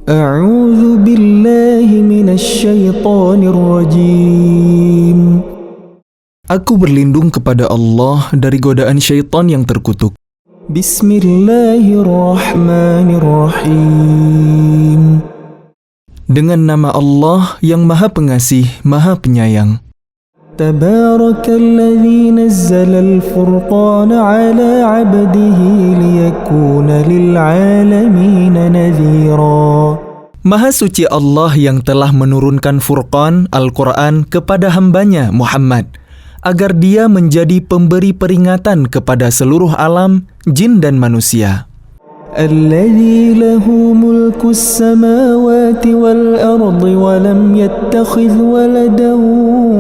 A'udzu billahi minasyaitonir rajim. Aku berlindung kepada Allah dari godaan syaitan yang terkutuk. Bismillahirrahmanirrahim. Dengan nama Allah yang Maha Pengasih, Maha Penyayang. Tabarakalladzi nazzalal furqana ala 'abdihi liyakuna lil 'alamin nadhira. Maha suci Allah yang telah menurunkan Furqan, Al-Quran kepada hambanya Muhammad, agar dia menjadi pemberi peringatan kepada seluruh alam, jin dan manusia. Alladzi lahu mulku as-samawati wal ardi wa lam yattakhidh waladan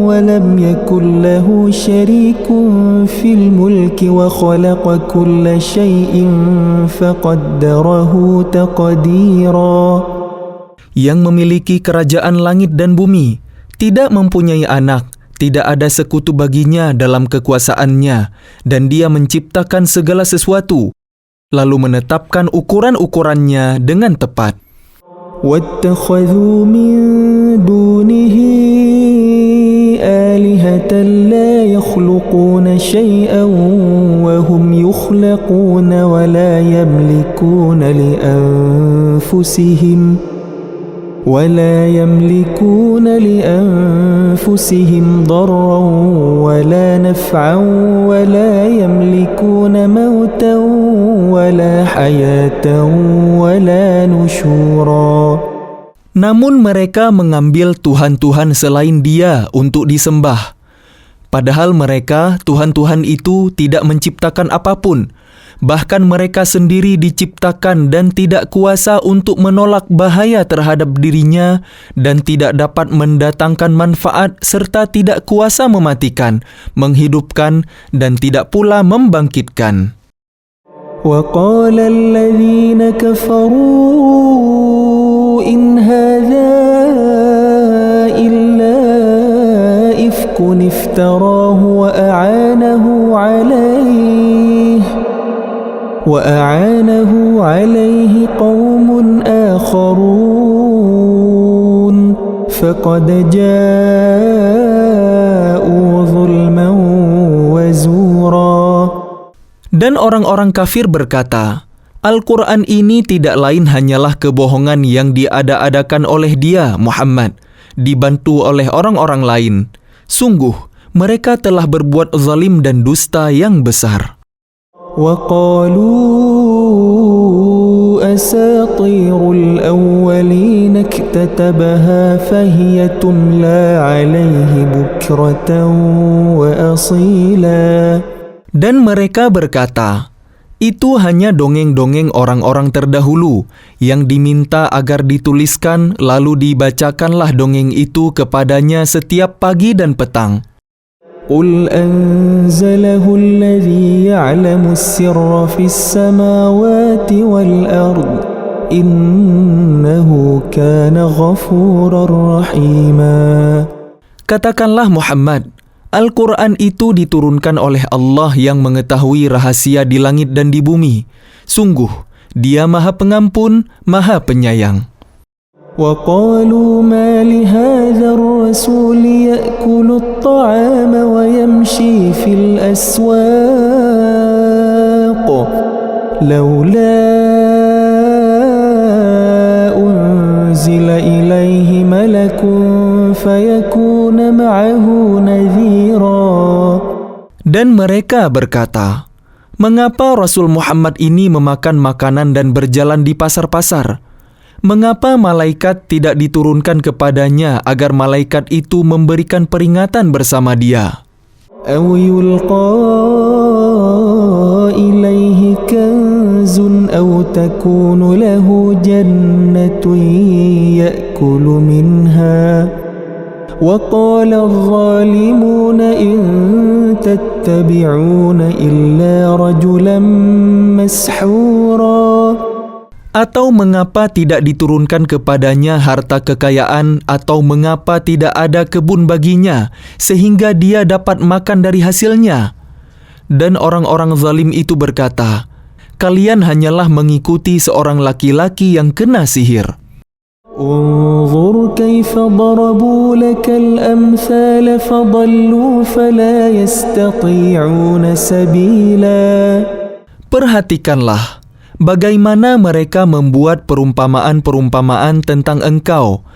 wa lam yakul lahu syarikun fil mulki wa khalaqa kulla syai'in faqaddarahu taqdira. Yang memiliki kerajaan langit dan bumi, tidak mempunyai anak, tidak ada sekutu baginya dalam kekuasaannya, dan dia menciptakan segala sesuatu, lalu menetapkan ukuran-ukurannya dengan tepat. وَاتَّخَذُوا مِن دُونِهِ آلِهَةً لَا يَخْلُقُونَ شَيْئًا وَهُمْ يُخْلَقُونَ وَلَا يَمْلِكُونَ لِأَنفُسِهِمْ ضَرًّا وَلَا نَفْعًا وَلَا يَمْلِكُونَ مَوْتًا وَلَا حَيَاةً وَلَا نُشُورًا. Namun mereka mengambil Tuhan-Tuhan selain Dia untuk disembah. Padahal mereka, Tuhan-Tuhan itu tidak menciptakan apapun. Bahkan mereka sendiri diciptakan dan tidak kuasa untuk menolak bahaya terhadap dirinya dan tidak dapat mendatangkan manfaat serta tidak kuasa mematikan, menghidupkan dan tidak pula membangkitkan. وَقَالَ الَّذِينَ كَفَرُوا إِنْ هَذَا إِلَّا إِفْكٌ افْتَرَاهُ وَأَعَانَهُ عَلَيْهِ قَوْمٌ آخَرُونَ فَقَدْ جَاءُوا ظُلْمًا وَزُورًا. Dan orang-orang kafir berkata, Al-Quran ini tidak lain hanyalah kebohongan yang diada-adakan oleh dia, Muhammad, dibantu oleh orang-orang lain. Sungguh, mereka telah berbuat zalim dan dusta yang besar. وَقَالُوا أَسَاطِيرُ الْأَوَّلِينَ اكْتَتَبَهَا فَهِيَ تُمْلَى عَلَيْهِ بُكْرَةً وَأَصِيلًا. Dan mereka berkata, itu hanya dongeng-dongeng orang-orang terdahulu yang diminta agar dituliskan lalu dibacakanlah dongeng itu kepadanya setiap pagi dan petang. قُلْ أَنزَلَهُ الَّذِي يَعْلَمُ السِّرَّ فِي السَّمَاوَاتِ وَالْأَرْضِ إِنَّهُ كَانَ غَفُورًا رَحِيمًا. Katakanlah Muhammad, Al-Quran itu diturunkan oleh Allah yang mengetahui rahasia di langit dan di bumi. Sungguh, Dia Maha Pengampun, Maha Penyayang. وَقَالُوا مَا لِهَذَا الرَّسُولِ يَأْكُلُ الطَّعَامَ وَيَمْشِي فِي الْأَسْوَاقِ لَوْلَا أُنْزِلَ إِلَيْهِ مَلَكٌ فَيَكُونَ مَعَهُ نَذِيرًا. Dan mereka berkata, mengapa Rasul Muhammad ini memakan makanan dan berjalan di pasar-pasar? Mengapa malaikat tidak diturunkan kepadanya agar malaikat itu memberikan peringatan bersama dia? أَوْ يُلْقَى إِلَيْهِ كَنْزٌ أَوْ تَكُونُ لَهُ جَنَّةٌ يَأْكُلُ مِنْهَا وَقَالَ الظَّالِمُونَ إِنْ تَتَّبِعُونَ إِلَّا رَجُلًا مَسْحُورًا. Atau mengapa tidak diturunkan kepadanya harta kekayaan, atau mengapa tidak ada kebun baginya, sehingga dia dapat makan dari hasilnya? Dan orang-orang zalim itu berkata, kalian hanyalah mengikuti seorang laki-laki yang kena sihir. انظر كيف ضربوا لك الأمثال فضلوا فلا يستطيعون سبيلا. Perhatikanlah bagaimana mereka membuat perumpamaan-perumpamaan tentang engkau,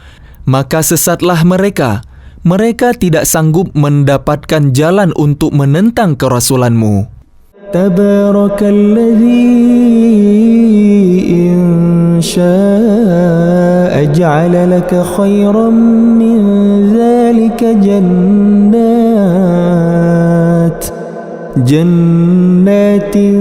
maka sesatlah mereka. Mereka tidak sanggup mendapatkan jalan untuk menentang kerasulanmu. Tabarakalladzi in syaa'a ja'ala laka khairan min dzalika jannatin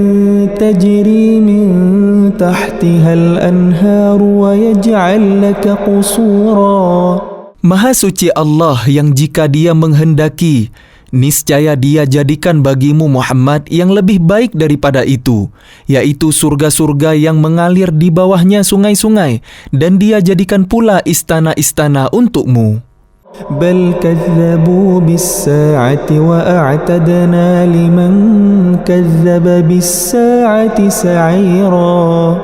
tajri min tahtiha al-anhar wa yaj'al laka qusura. Maha suci Allah yang jika Dia menghendaki, niscaya Dia jadikan bagimu Muhammad yang lebih baik daripada itu, yaitu surga-surga yang mengalir di bawahnya sungai-sungai, dan Dia jadikan pula istana-istana untukmu. Bal kazzabu bis-sa'ati wa a'tadna liman kazzaba bis-sa'ati sa'ira.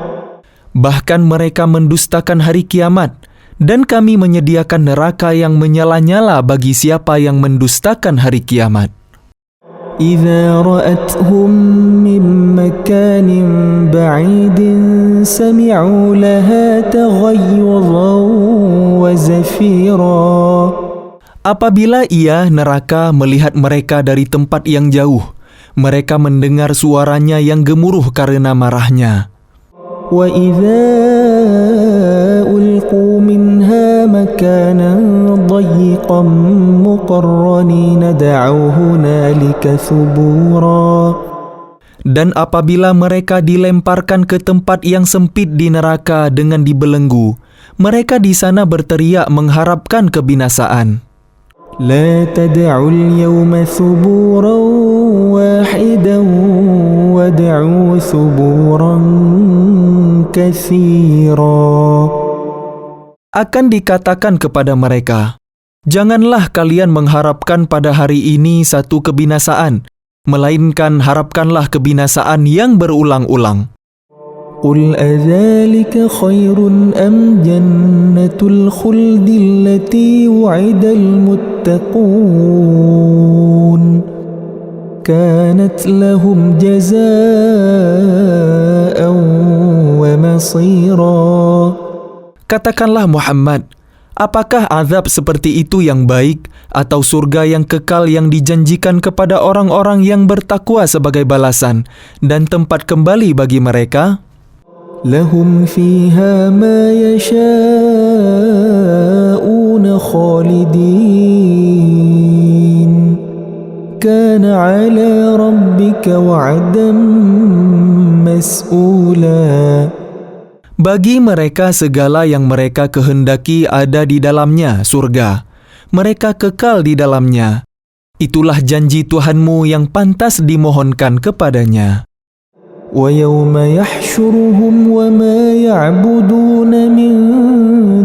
Bahkan mereka mendustakan hari kiamat, dan kami menyediakan neraka yang menyala-nyala bagi siapa yang mendustakan hari kiamat. Idza ra'athum min makanin ba'idin sami'u laha taghayyuzan wa zafira. Apabila ia, neraka, melihat mereka dari tempat yang jauh, mereka mendengar suaranya yang gemuruh karena marahnya. Wa idza ulqu minha makanan dayyiqan muqarranina da'u hunalika thubura. Dan apabila mereka dilemparkan ke tempat yang sempit di neraka dengan dibelenggu, mereka di sana berteriak mengharapkan kebinasaan. La tad'u al-yawma thuburan wahidan wad'u thuburan katsira. Akan dikatakan kepada mereka, janganlah kalian mengharapkan pada hari ini satu kebinasaan, melainkan harapkanlah kebinasaan yang berulang-ulang. Qul adzalika khairun am jannatul khuldi allati wu'idal muttaqun kanat lahum jazaa'an wa masira. Katakanlah Muhammad, apakah azab seperti itu yang baik, atau surga yang kekal yang dijanjikan kepada orang-orang yang bertakwa sebagai balasan dan tempat kembali bagi mereka? Lahum fiha ma yasha'una khalidin kana 'ala rabbika wa'dan mas'ula. Bagi mereka segala yang mereka kehendaki ada di dalamnya, surga. Mereka kekal di dalamnya. Itulah janji Tuhanmu yang pantas dimohonkan kepadanya. وَيَوْمَ يَحْشُرُهُمْ وَمَا يَعْبُدُونَ مِن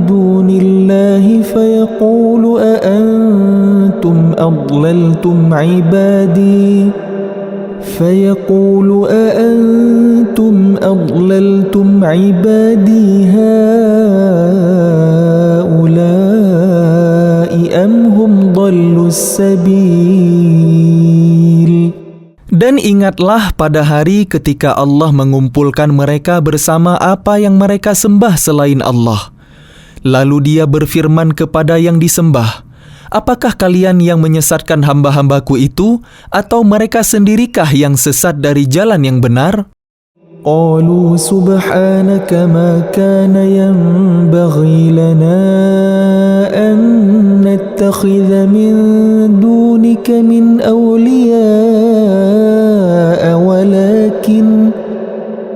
دُونِ اللَّهِ فَيَقُولُ أَأَنْتُمْ أَضْلَلْتُمْ عِبَادِي هَؤُلَاءِ أَمْ هُمْ ضَلُّوا السَّبِيلَ. Dan ingatlah pada hari ketika Allah mengumpulkan mereka bersama apa yang mereka sembah selain Allah. Lalu Dia berfirman kepada yang disembah, apakah kalian yang menyesatkan hamba-hambaku itu, atau mereka sendirikah yang sesat dari jalan yang benar? قالوا سبحانك ما كان ينبغي لنا أن نتخذ من دونك من أولياء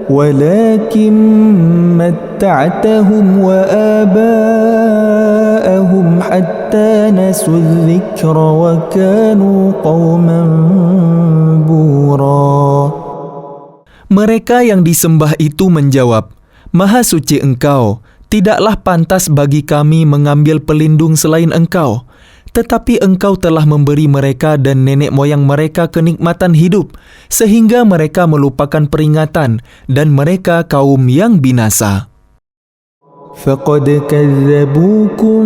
ولكن متعتهم وآباءهم حتى نسوا الذكر وكانوا قوما بورا. Mereka yang disembah itu menjawab, Maha suci Engkau, tidaklah pantas bagi kami mengambil pelindung selain Engkau. Tetapi Engkau telah memberi mereka dan nenek moyang mereka kenikmatan hidup, sehingga mereka melupakan peringatan, dan mereka kaum yang binasa. فقد كذبوكم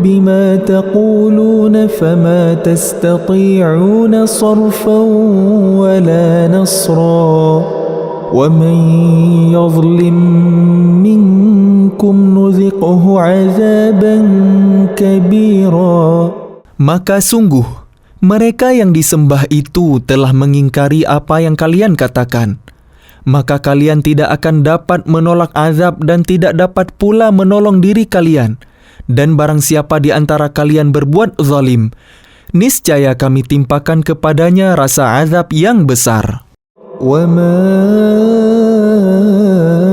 بما تقولون فما تستطيعون صرفا ولا نصرا ومن يظلم منكم نذقه عذابا كبيرا. Maka sungguh, mereka yang disembah itu telah mengingkari apa yang kalian katakan. Maka kalian tidak akan dapat menolak azab dan tidak dapat pula menolong diri kalian. Dan barang siapa di antara kalian berbuat zalim, niscaya kami timpakan kepadanya rasa azab yang besar. وَمَا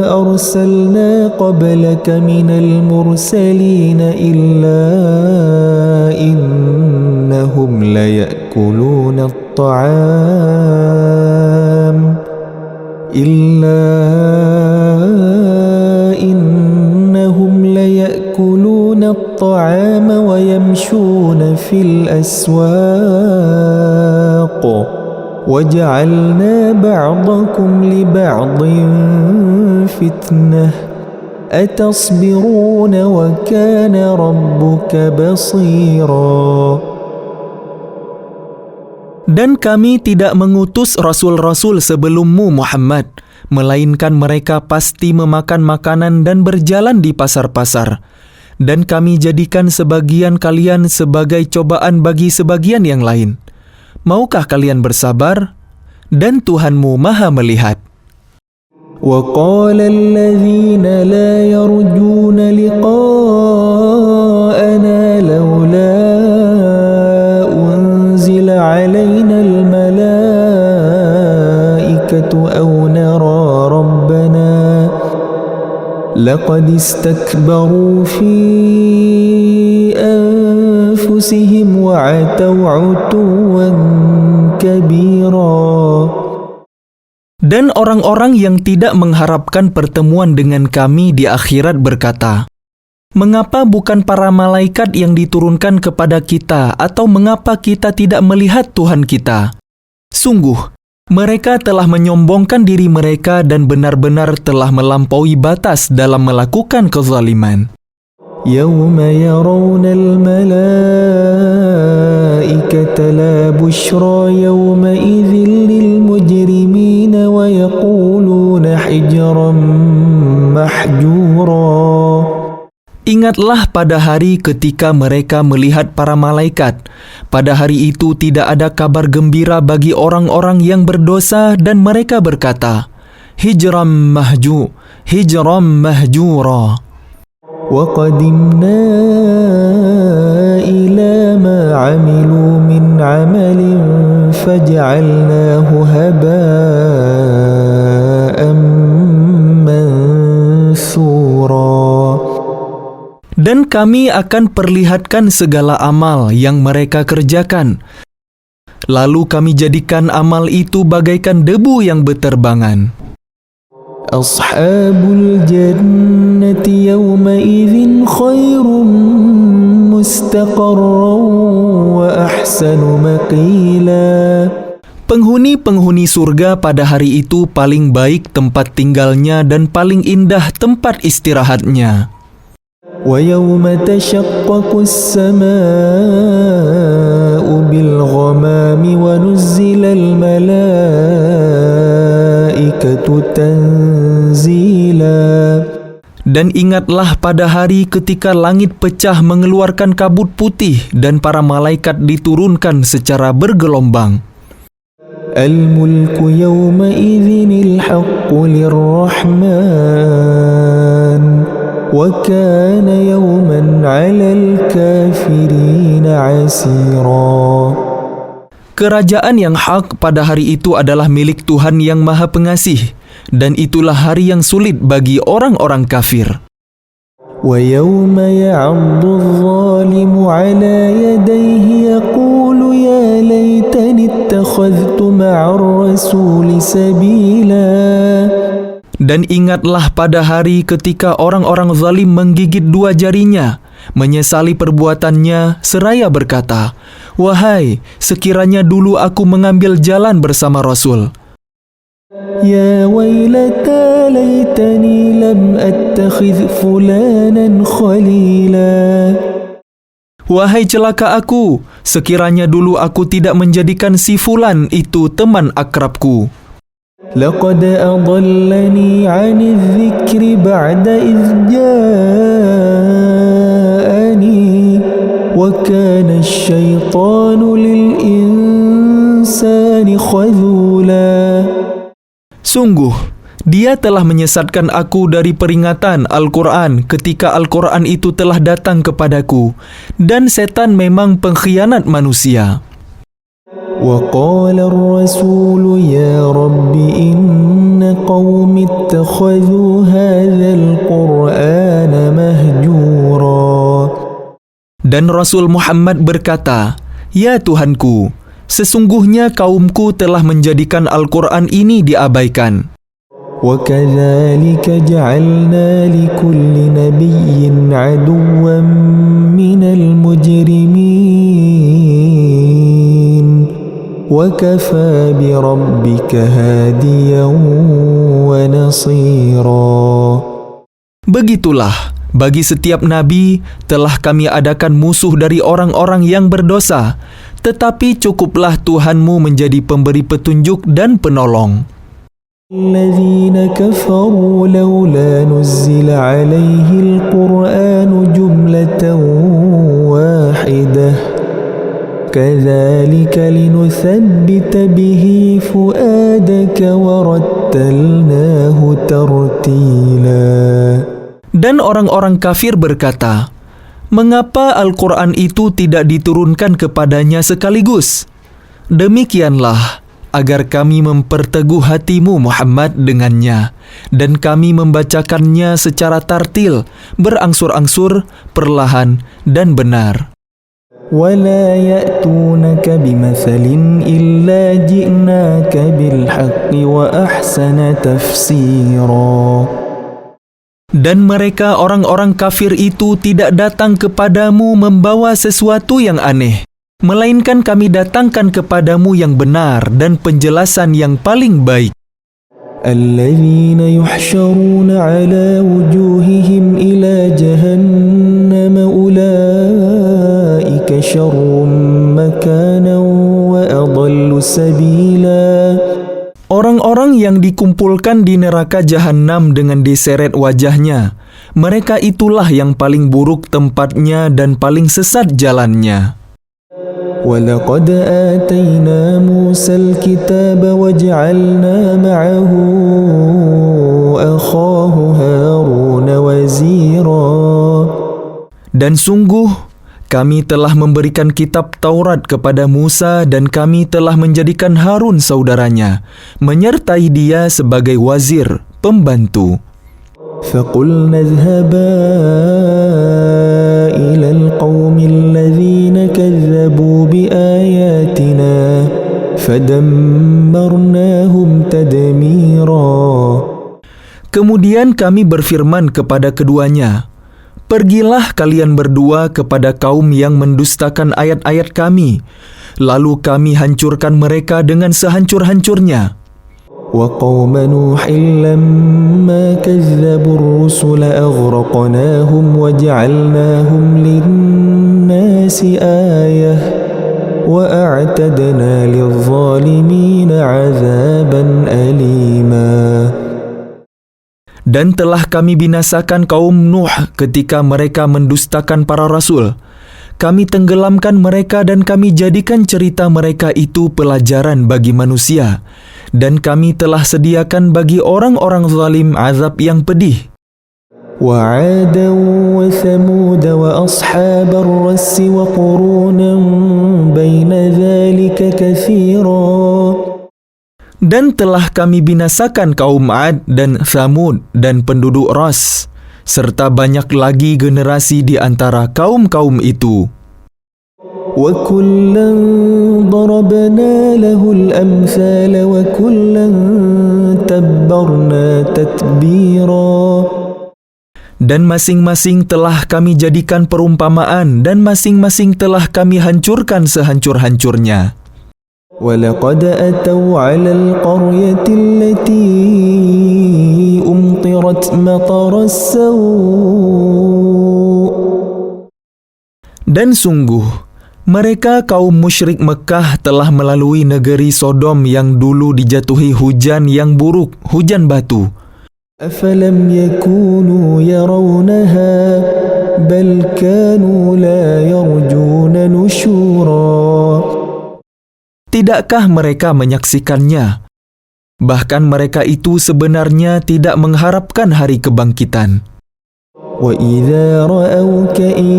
أَرْسَلْنَا قَبْلَكَ مِنَ الْمُرْسَلِينَ إِلَّا إِنَّهُمْ لَيَأْكُلُونَ الطعام ويمشون في الأسواق وجعلنا بعضكم لبعض فتنة أتصبرون وكان ربك بصيرا. Dan kami tidak mengutus rasul-rasul sebelummu Muhammad, melainkan mereka pasti memakan makanan dan berjalan di pasar-pasar. Dan kami jadikan sebagian kalian sebagai cobaan bagi sebagian yang lain. Maukah kalian bersabar? Dan Tuhanmu Maha melihat. وَقَالَ الَّذِينَ لَا يَرْجُونَ لِقَاءَنَا لَوْلَا أُنْزِلَ عَلَيْنَا الْمَلَائِكَةُ أَوْ نَرَى رَبَّنَا لَقَدِ اسْتَكْبَرُوا فِي أَنفُسِهِمْ وَعَتَوْا عُتُوًّا كَبِيرًا. Dan orang-orang yang tidak mengharapkan pertemuan dengan kami di akhirat berkata, mengapa bukan para malaikat yang diturunkan kepada kita, atau mengapa kita tidak melihat Tuhan kita? Sungguh, mereka telah menyombongkan diri mereka dan benar-benar telah melampaui batas dalam melakukan kezaliman. يَوْمَ يَرَوْنَ الْمَلَائِكَةَ لَا بُشْرَى يَوْمَئِذٍ لِلْمُجْرِمِينَ وَيَقُولُونَ حِجْرًا مَحْجُورًا. Ingatlah pada hari ketika mereka melihat para malaikat. Pada hari itu tidak ada kabar gembira bagi orang-orang yang berdosa dan mereka berkata, Hijram mahjura. وَقَدِمْنَا إِلَى مَا عَمِلُوا مِنْ عَمَلٍ فَجَعَلْنَاهُ هَبَاءً مَنْثُورًا. Dan kami akan perlihatkan segala amal yang mereka kerjakan. Lalu kami jadikan amal itu bagaikan debu yang berterbangan. أصحاب الجنة يومئذ خير مستقرا وأحسن مقيلا. Penghuni-penghuni surga pada hari itu paling baik tempat tinggalnya dan paling indah tempat istirahatnya. ويوم تشقق السماء بالغمام ونزل الملائكة تنزيلا. Dan ingatlah pada hari ketika langit pecah mengeluarkan kabut putih dan para malaikat diturunkan secara bergelombang. الملك يومئذ الحق للرحمن وَكَانَ يَوْمًا عَلَى الْكَافِرِينَ عَسِيرًا. Kerajaan yang hak pada hari itu adalah milik Tuhan yang Maha Pengasih, dan itulah hari yang sulit bagi orang-orang kafir. وَيَوْمَ يَعَضُّ الظَّالِمُ عَلَى يَدَيْهِ يَقُولُ يَا لَيْتَنِي اتَّخَذْتُ مَعَ الرَّسُولِ سَبِيلًا. Dan ingatlah pada hari ketika orang-orang zalim menggigit dua jarinya, menyesali perbuatannya, seraya berkata, Wahai, sekiranya dulu aku mengambil jalan bersama Rasul. يا ويلتى ليتني لم أتخذ فلانا خليلا. Wahai celaka aku, sekiranya dulu aku tidak menjadikan si fulan itu teman akrabku. لقد أضلني عن الذكر بعد إذ جاءني وكان الشيطان للإنسان خذولا. Sungguh, dia telah menyesatkan aku dari peringatan Al-Quran ketika Al-Quran itu telah datang kepadaku, dan setan memang pengkhianat manusia. وقال الرسول يا رب إن قوم اتخذوا هذا القرآن مهجورا. Dan Rasul Muhammad berkata, "Ya Tuhanku, sesungguhnya kaumku telah menjadikan Al-Quran ini diabaikan." وكذلك جعلنا لكل نبي عدوا من المجرمين وكفى بربك هاديا ونصيرا. Begitulah, bagi setiap nabi telah kami adakan musuh dari orang-orang yang berdosa, tetapi cukuplah Tuhanmu menjadi pemberi petunjuk dan penolong. الذين كفروا لولا نزل عليه القرآن جملة واحدة كذلك لنثبت به فؤادك ورتلناه ترتيلا. Dan orang-orang kafir berkata, "Mengapa Al-Quran itu tidak diturunkan kepadanya sekaligus?" Demikianlah, agar kami memperteguh hatimu Muhammad dengannya, dan kami membacakannya secara tartil, berangsur-angsur, perlahan, dan benar. ولا يأتونك بمثل إلا جئناك بالحق وأحسن تفسيرا. Dan mereka orang-orang kafir itu tidak datang kepadamu membawa sesuatu yang aneh, melainkan kami datangkan kepadamu yang benar dan penjelasan yang paling baik. الذين يحشرون على وجوههم إلى جهنم أولئك شر مكانا وأضل سبيلا. Orang-orang yang dikumpulkan di neraka jahanam dengan diseret wajahnya, mereka itulah yang paling buruk tempatnya dan paling sesat jalannya. وَلَقَدْ آتَيْنَا مُوسَى الْكِتَابَ وَجَعَلْنَا مَعَهُ أَخَاهُ هَارُونَ وَزِيرًا. Dan sungguh, kami telah memberikan kitab Taurat kepada Musa dan kami telah menjadikan Harun saudaranya, menyertai dia sebagai wazir, pembantu. فَقُلْنَا اذْهَبَا إِلَى الْقَوْمِ الَّذِينَ كَذَّبُوا بِآيَاتِنَا فَدَمَّرْنَاهُمْ تَدْمِيرًا. Kemudian kami berfirman kepada keduanya, "Pergilah kalian berdua kepada kaum yang mendustakan ayat-ayat kami, lalu kami hancurkan mereka dengan sehancur-hancurnya." وَقَوْمَ نُوحٍ لَمَّا كَذَّبُوا الرُّسُلَ أَغْرَقْنَاهُمْ وَجَعَلْنَاهُمْ لِلنَّاسِ آيَةً وَأَعْتَدْنَا لِلظَّالِمِينَ عَذَابًا أَلِيمًا. Dan telah kami binasakan kaum Nuh ketika mereka mendustakan para rasul. Kami tenggelamkan mereka dan kami jadikan cerita mereka itu pelajaran bagi manusia. Dan kami telah sediakan bagi orang-orang zalim azab yang pedih. وَعَادًا وَثَمُودَ وَأَصْحَابَ الرَّسِّ وَقُرُونًا بَيْنَ ذَلِكَ كَثِيرًا. Dan telah kami binasakan kaum Ad dan Thamud dan penduduk Ras, serta banyak lagi generasi di antara kaum-kaum itu. وَكُلًّا ضَرَبْنَا لَهُ الْأَمْثَالَ وَكُلًّا تَبَّرْنَا تَتْبِيرًا. Dan masing-masing telah kami jadikan perumpamaan dan masing-masing telah kami hancurkan sehancur-hancurnya. ولقد أتوا على القرية التي أمطرت مطر السوء. Dan sungguh, mereka kaum musyrik Mekah telah melalui negeri Sodom yang dulu dijatuhi hujan yang buruk, hujan batu. أفلم يكونوا يرونها بل كانوا لا يرجون نشورا. Tidakkah mereka menyaksikannya? Bahkan mereka itu sebenarnya tidak mengharapkan hari kebangkitan. وَإِذَا رَأَوْكَ إِن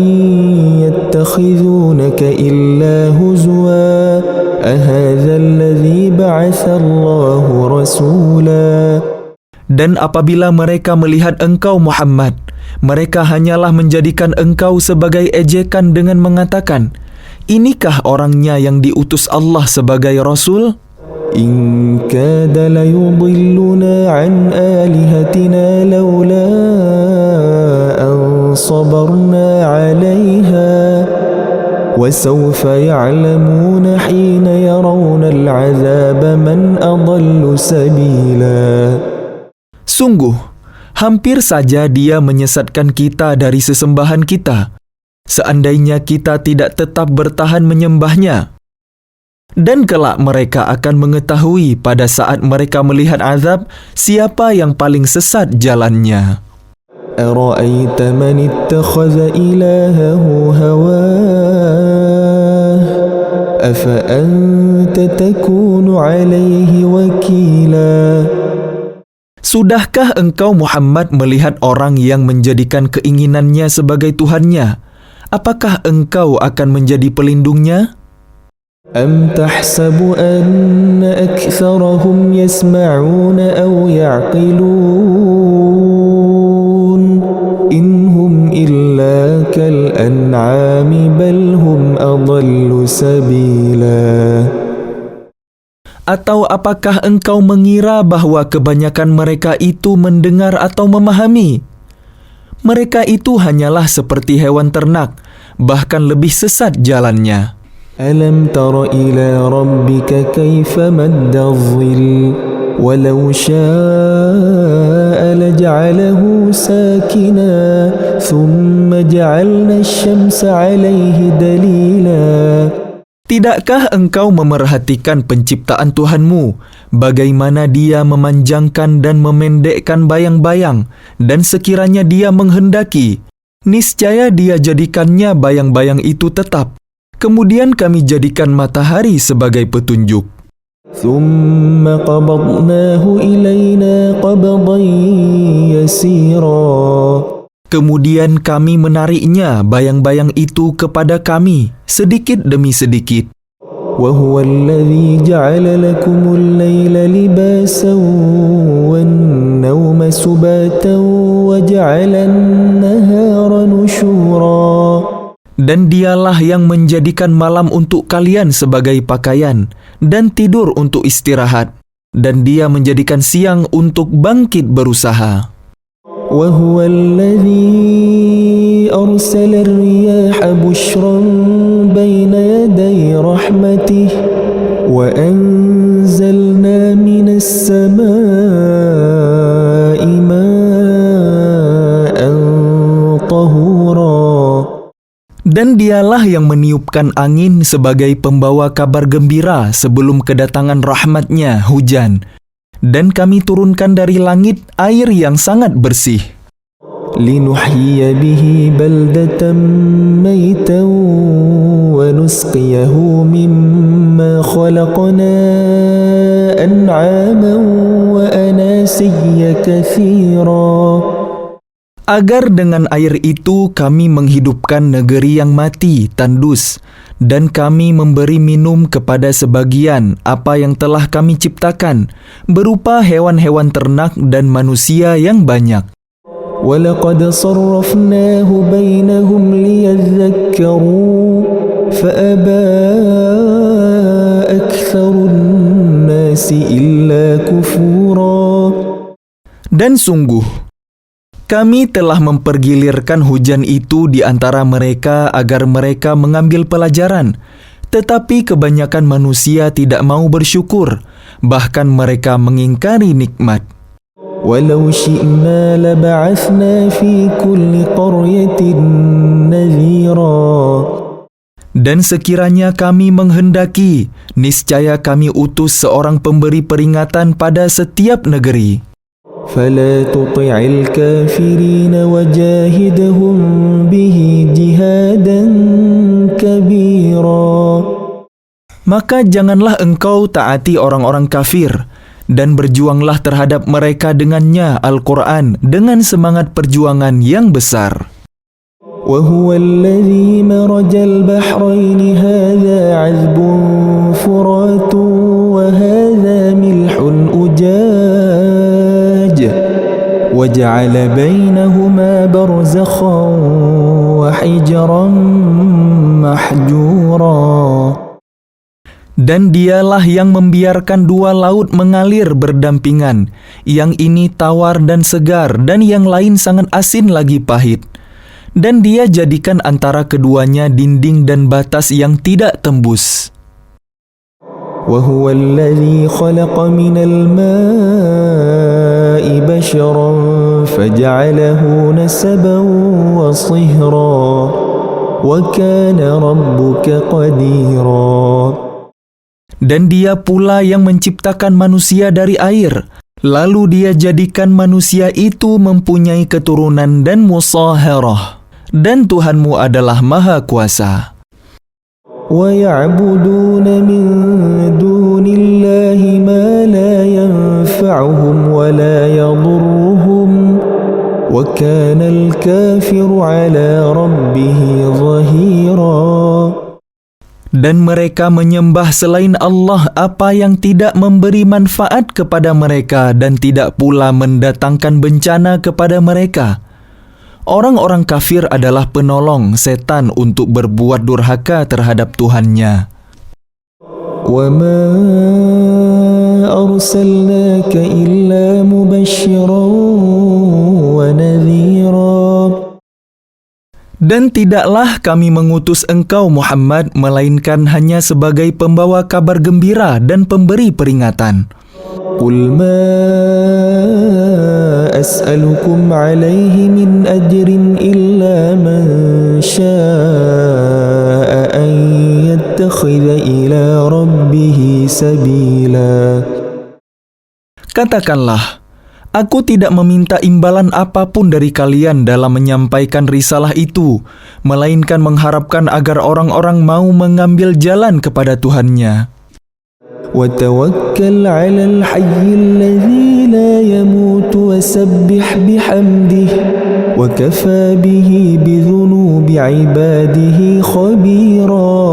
يَتَّخِذُونَكَ إِلَّا هُزُوًا أَهَذَا الَّذِي بَعَثَ اللَّهُ رَسُولًا. Dan apabila mereka melihat engkau Muhammad, mereka hanyalah menjadikan engkau sebagai ejekan dengan mengatakan, inikah orangnya yang diutus Allah sebagai Rasul? إِن كَادَ لَيُضِلُّنَا عَنْ آلِهَتِنَا لَوْلَا أَن صَبَرْنَا عَلَيْهَا وَسَوْفَ يَعْلَمُونَ حِينَ يَرَوْنَ الْعَذَابَ مَنْ أَضَلُّ سَبِيلًا. Sungguh, hampir saja dia menyesatkan kita dari sesembahan kita, seandainya kita tidak tetap bertahan menyembahnya. Dan kelak mereka akan mengetahui pada saat mereka melihat azab, siapa yang paling sesat jalannya. أَرَأَيْتَ مَنِ اتَّخَذَ إِلَهَهُ هَوَاهُ أَفَأَنْتَ تَكُونُ عَلَيْهِ وَكِيلًا. Sudahkah engkau Muhammad melihat orang yang menjadikan keinginannya sebagai Tuhannya? Apakah engkau akan menjadi pelindungnya? أَمْ تَحْسَبُ أَنَّ أَكْثَرَهُمْ يَسْمَعُونَ أَوْ يَعْقِلُونَ إِنْ هُمْ إِلَّا كَالْأَنْعَامِ بَلْ هُمْ أَضَلُّ سَبِيلًا. Atau apakah engkau mengira bahwa kebanyakan mereka itu mendengar atau memahami? Mereka itu hanyalah seperti hewan ternak, bahkan lebih sesat jalannya. أَلَمْ تَرَ إِلَى رَبِّكَ كَيْفَ مَدَّ الظِّلِّ وَلَوْ شَاءَ لَجَعَلَهُ سَاكِنًا ثُمَّ جَعَلْنَا الشَّمْسَ عَلَيْهِ دَلِيلًا. Tidakkah engkau memerhatikan penciptaan Tuhanmu, bagaimana Dia memanjangkan dan memendekkan bayang-bayang, dan sekiranya Dia menghendaki, niscaya Dia jadikannya bayang-bayang itu tetap. Kemudian kami jadikan matahari sebagai petunjuk. ثُمَّ قَبَضْنَاهُ إِلَيْنَا قَبْضًا يَسِيرًا. Kemudian kami menariknya bayang-bayang itu kepada kami, sedikit demi sedikit. وَهُوَ الَّذِي جَعَلَ لَكُمُ اللَّيْلَ لِبَاسًا وَالنَّوْمَ سُبَاتًا وَجَعَلَ النَّهَارَ نُشُورًا. Dan Dialah yang menjadikan malam untuk kalian sebagai pakaian, dan tidur untuk istirahat. Dan Dia menjadikan siang untuk bangkit berusaha. وَهُوَ الَّذِي أَرْسَلَ الرِّيَاحَ بُشْرًا بَيْنَ يَدَيْ رَحْمَتِهِ وَأَنزَلْنَا مِنَ السَّمَاءِ مَاءً طَهُورًا. Dan Dialah yang meniupkan angin sebagai pembawa kabar gembira sebelum kedatangan rahmat-Nya, hujan. Dan kami turunkan dari langit air yang sangat bersih. لِنُحْيِيَ بِهِ بَلْدَةً مَيْتًا وَنُسْقِيَهُ مِمَّا خَلَقْنَا أَنْعَامًا وَأَنَاسِيَّ كَثِيرًا. Agar dengan air itu kami menghidupkan negeri yang mati, tandus, dan kami memberi minum kepada sebagian apa yang telah kami ciptakan, berupa hewan-hewan ternak dan manusia yang banyak. وَلَقَدْ صَرَّفْنَاهُ بَيْنَهُمْ لِيَذَّكَّرُوا فَأَبَى أَكْثَرُ النَّاسِ إِلَّا كُفُورًا. Dan sungguh, kami telah mempergilirkan hujan itu di antara mereka agar mereka mengambil pelajaran. Tetapi kebanyakan manusia tidak mau bersyukur, bahkan mereka mengingkari nikmat. ولو شئنا لبعثنا في كل قرية نذيرا Dan sekiranya kami menghendaki, niscaya kami utus seorang pemberi peringatan pada setiap negeri. فلا تطع الكافرين وجاهدهم به جهادا كبيرا Maka janganlah engkau taati orang-orang kafir, dan berjuanglah terhadap mereka dengannya Al-Quran dengan semangat perjuangan yang besar. وهو الذي مرج البحرين هذا عذب فرات وهذا ملح أجاج وجعل بينهما برزخا وحجرا محجورا Dan dialah yang membiarkan dua laut mengalir berdampingan, yang ini tawar dan segar, dan yang lain sangat asin lagi pahit. Dan dia jadikan antara keduanya dinding dan batas yang tidak tembus. وهو الذي خلق من الماء بشرا فجعله نسبا وصهرا وكان ربك قديرا Dan dia pula yang menciptakan manusia dari air, lalu dia jadikan manusia itu mempunyai keturunan dan musaharah. Dan Tuhanmu adalah Maha Kuasa. وَيَعْبُدُونَ مِن دُونِ اللَّهِ مَا لَا يَنفَعُهُمْ وَلَا يَضُرُّهُمْ وَكَانَ الْكَافِرُ عَلَى رَبِّهِ ظَهِيرًا Dan mereka menyembah selain Allah apa yang tidak memberi manfaat kepada mereka dan tidak pula mendatangkan bencana kepada mereka. Orang-orang kafir adalah penolong setan untuk berbuat durhaka terhadap Tuhannya. وَمَا أَرْسَلْنَاكَ إِلَّا مُبَشِّرًا وَنَذِيرًا Dan tidaklah kami mengutus engkau Muhammad melainkan hanya sebagai pembawa kabar gembira dan pemberi peringatan. قُلْ مَا أَسْأَلُكُمْ عَلَيْهِ مِنْ أَجْرٍ إِلَّا مَنْ شَاءَ أَنْ يَتَّخِذَ إِلَى رَبِّهِ سَبِيلًا Katakanlah, aku tidak meminta imbalan apapun dari kalian dalam menyampaikan risalah itu, melainkan mengharapkan agar orang-orang mau mengambil jalan kepada Tuhannya. وَتَوَكَّلْ عَلَى الْحَيِّ الَّذِي لَا يَمُوتُ وَسَبِّحْ بِحَمْدِهِ وَكَفَى بِهِ بِذُنُوبِ عِبَادِهِ خَبِيرًا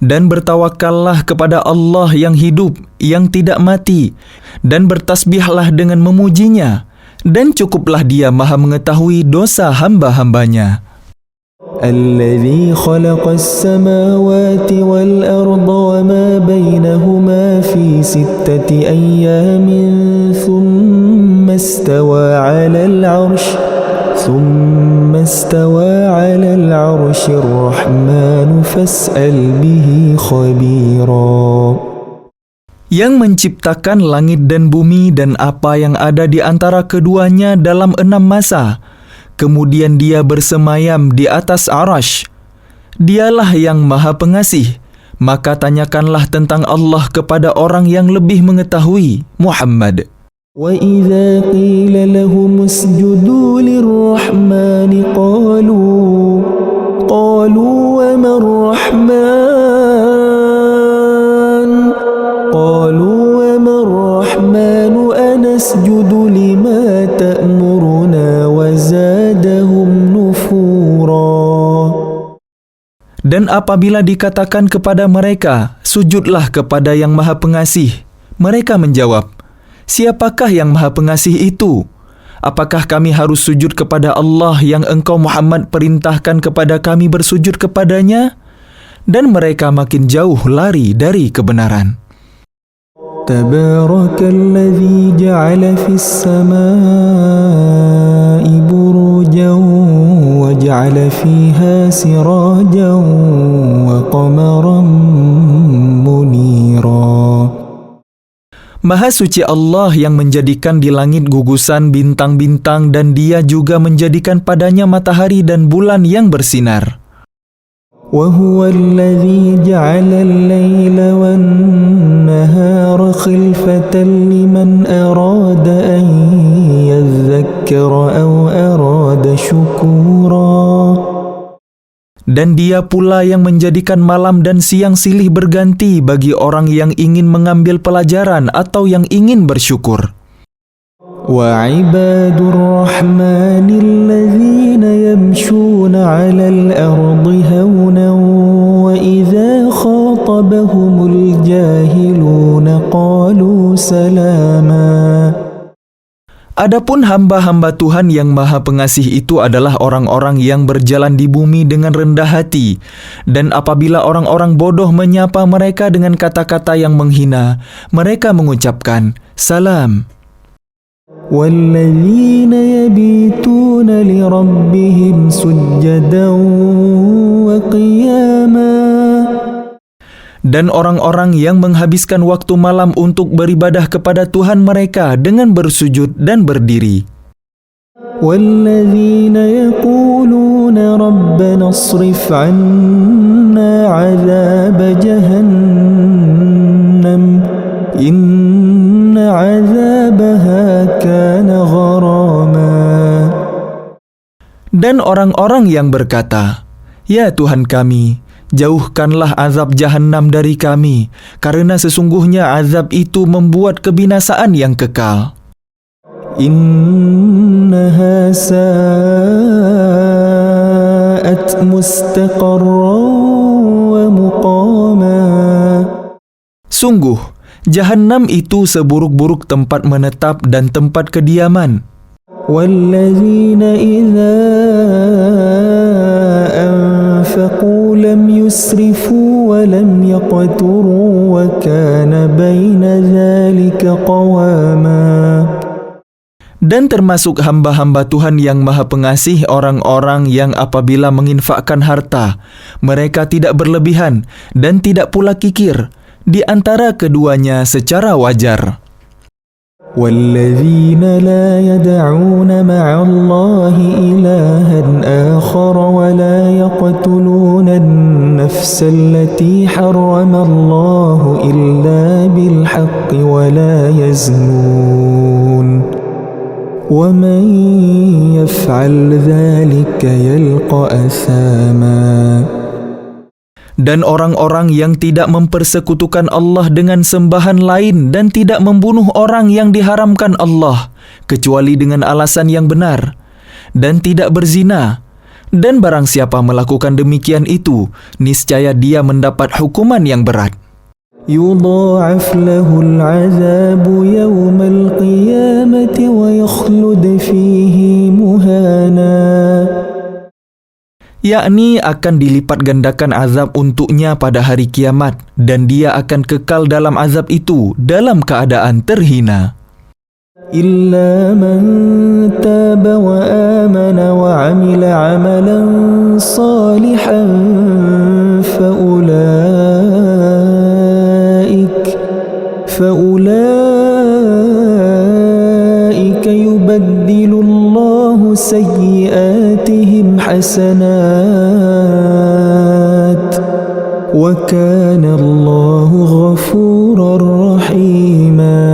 Dan bertawakallah kepada Allah yang hidup, yang tidak mati, dan bertasbihlah dengan memujinya, dan cukuplah Dia Maha mengetahui dosa hamba-hambanya. الذي خلق السماوات والأرض وما بينهما في 6 أيام ثم استوى على العرش الرحمن فاسأل به خبيرا Yang menciptakan langit dan bumi dan apa yang ada di antara keduanya dalam 6 masa. Kemudian dia bersemayam di atas arash. Dialah yang Maha Pengasih. Maka tanyakanlah tentang Allah kepada orang yang lebih mengetahui, Muhammad. وَإِذَا قِيلَ لَهُمُ اسْجُدُوا لِلرَّحْمَنِ قَالُوا وَمَا الرَّحْمَنُ أَنَسْجُدُ لِمَا تَأْمُرُنَا وَزَادَهُمْ نُفُورًا Dan apabila dikatakan kepada mereka, sujudlah kepada yang Maha Pengasih, mereka menjawab, siapakah yang Maha Pengasih itu? Apakah kami harus sujud kepada Allah yang engkau Muhammad perintahkan kepada kami bersujud kepadanya? Dan mereka makin jauh lari dari kebenaran. Tabarakalladzi ja'ala fis samaa'i burujan wa جعل فيها سراجا وقمرا منيرا. Maha suci Allah yang menjadikan di langit gugusan bintang-bintang dan Dia juga menjadikan padanya matahari dan bulan yang bersinar. وهو الذي جعل الليل والنهار خلفة لمن أراد أن يذكر أو أراد شكورا. Dan Dia pula yang menjadikan malam dan siang silih berganti bagi orang yang ingin mengambil pelajaran atau yang ingin bersyukur. وعباد الرحمن الذين يمشون على الأرض هونا وإذا خاطبهم الجاهلون قالوا سلاما. Adapun hamba-hamba Tuhan yang Maha Pengasih itu adalah orang-orang yang berjalan di bumi dengan rendah hati, dan apabila orang-orang bodoh menyapa mereka dengan kata-kata yang menghina, mereka mengucapkan salam. وَالَّذِينَ يَبِيتُونَ لِرَبِّهِمْ سُجَّدًا وَقِيَامًا. Dan orang-orang yang menghabiskan waktu malam untuk beribadah kepada Tuhan mereka dengan bersujud dan berdiri. وَالَّذِينَ يَقُولُونَ رَبَّنَا اصْرِفْ عَنَّا عَذَابَ جَهَنَّمَ إِنَّ عَذَابَهَا كَانَ غَرَامًا. Dan orang-orang yang berkata, "Ya Tuhan kami, jauhkanlah azab Jahannam dari kami, karena sesungguhnya azab itu membuat kebinasaan yang kekal. إِنَّهَا سَاءَتْ مُسْتَقَرًّا وَمُقَامًا. Sungguh, Jahannam itu seburuk-buruk tempat menetap dan tempat kediaman. وَالَّذِينَ إِذَا أَنفَقُوا لَمْ يُسْرِفُوا وَلَمْ يَقْتُرُوا وَكَانَ بَيْنَ ذَلِكَ قَوَامًا. Dan termasuk hamba-hamba Tuhan yang Maha Pengasih orang-orang yang apabila menginfakkan harta, mereka tidak berlebihan dan tidak pula kikir, di antara keduanya secara wajar. وَالَّذِينَ لَا يَدْعُونَ مَعَ اللَّهِ إِلَٰهًا آخَرَ وَلَا يَقْتُلُونَ النَّفْسَ الَّتِي حَرَّمَ اللَّهُ إِلَّا بِالْحَقِّ وَلَا يَزْنُونَ وَمَن يَفْعَلْ ذَلِكَ يَلْقَ أَثَامًا. Dan orang-orang yang tidak mempersekutukan Allah dengan sembahan lain dan tidak membunuh orang yang diharamkan Allah, kecuali dengan alasan yang benar, dan tidak berzina. Dan barang siapa melakukan demikian itu, niscaya dia mendapat hukuman yang berat. يُضَاعَفْ لَهُ الْعَذَابُ يَوْمَ الْقِيَامَةِ وَيَخْلُدْ فِيهِ مُهَانًا. Yakni akan dilipat gandakan azab untuknya pada hari kiamat, dan dia akan kekal dalam azab itu dalam keadaan terhina. إِلَّا مَنْ تَابَ وَآمَنَ وَعَمِلَ عَمَلًا صَالِحًا فَأُولَئِكَ يُبَدِّلُ اللَّهُ سَيِّئَاتِهِمْ حَسَنَاتٍ وَكَانَ اللَّهُ غَفُورًا رَحِيمًا.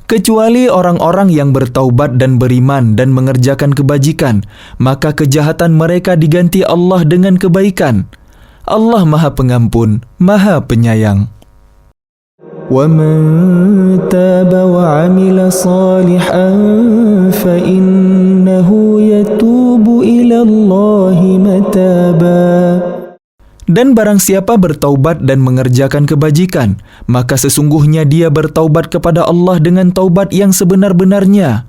Kecuali orang-orang yang bertaubat dan beriman dan mengerjakan kebajikan, maka kejahatan mereka diganti Allah dengan kebaikan. Allah Maha Pengampun, Maha Penyayang. وَمَن تَابَ وَعَمِلَ صَالِحًا فَإِنَّهُ يَتُوبُ إِلَى اللَّهِ مَتَابًا. Dan barang siapa bertaubat dan mengerjakan kebajikan, maka sesungguhnya dia bertaubat kepada Allah dengan taubat yang sebenar-benarnya.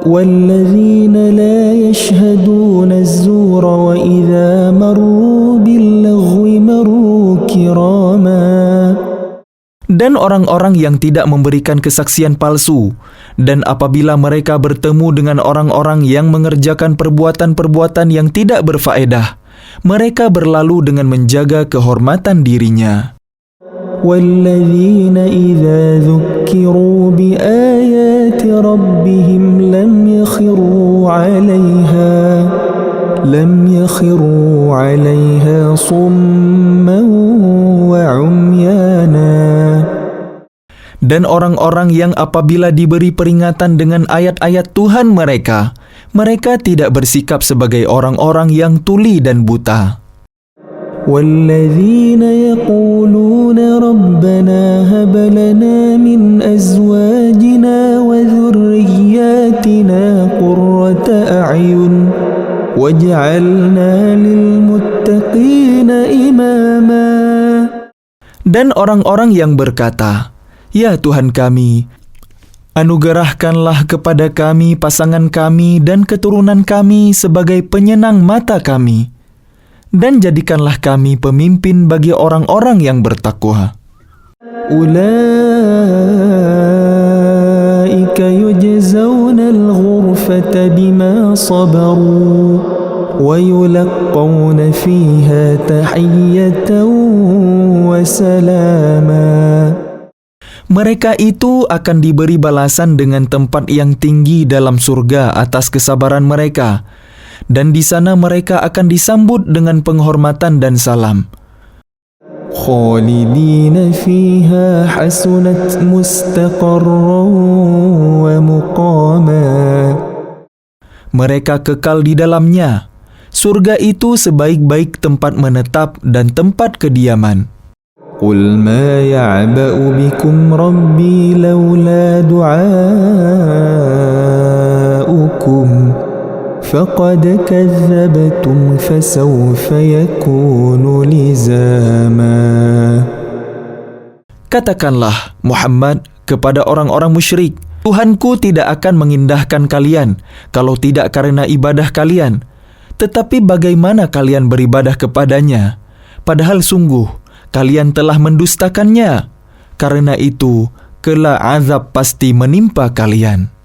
وَالَّذِينَ لَا يَشْهَدُونَ الزُّورَ وَإِذَا مَرُّوا بِاللَّغْوِ مَرُّوا كِرَامًا. Dan orang-orang yang tidak memberikan kesaksian palsu, dan apabila mereka bertemu dengan orang-orang yang mengerjakan perbuatan-perbuatan yang tidak berfaedah, mereka berlalu dengan menjaga kehormatan dirinya. وَالَّذِينَ إِذَا ذُكِّرُوا بِآيَاتِ رَبِّهِمْ لَمْ يَخِرُّوا عَلَيْهَا صُمًّا وَعُمْيَانًا. Dan orang-orang yang apabila diberi peringatan dengan ayat-ayat Tuhan mereka, mereka tidak bersikap sebagai orang-orang yang tuli dan buta. وَالَّذِينَ يَقُولُونَ رَبَّنَا هَبْ لَنَا مِنْ أَزْوَاجِنَا وَذُرِّيَّاتِنَا قُرَّةَ أَعْيُنٍ وَاجْعَلْنَا لِلْمُتَّقِينَ إِمَامًا. Dan orang-orang yang berkata, "Ya Tuhan kami, anugerahkanlah kepada kami pasangan kami dan keturunan kami sebagai penyenang mata kami, dan jadikanlah kami pemimpin bagi orang-orang yang bertakwa." أُولَئِكَ يُجْزَوْنَ الْغُرْفَةَ بِمَا صَبَرُوا وَيُلَقَّوْنَ فِيهَا تَحِيَّةً وَسَلَامًا. Mereka itu akan diberi balasan dengan tempat yang tinggi dalam surga atas kesabaran mereka, dan di sana mereka akan disambut dengan penghormatan dan salam. خَالِدِينَ فِيهَا حَسُنَتْ مُسْتَقَرًّا وَمُقَامًا. Mereka kekal di dalamnya. Surga itu sebaik-baik tempat menetap dan tempat kediaman. قُلْ مَا يَعْبَأُ بِكُمْ رَبِّي لَوْلَا دُعَاؤُكُمْ فَقَدْ كَذَّبْتُمْ فَسَوْفَ يَكُونُ لِزَامًا. Katakanlah, Muhammad, kepada orang-orang musyrik, Tuhanku tidak akan mengindahkan kalian kalau tidak karena ibadah kalian. Tetapi bagaimana kalian beribadah kepadanya? Padahal sungguh, kalian telah mendustakannya. Karena itu, kelak azab pasti menimpa kalian.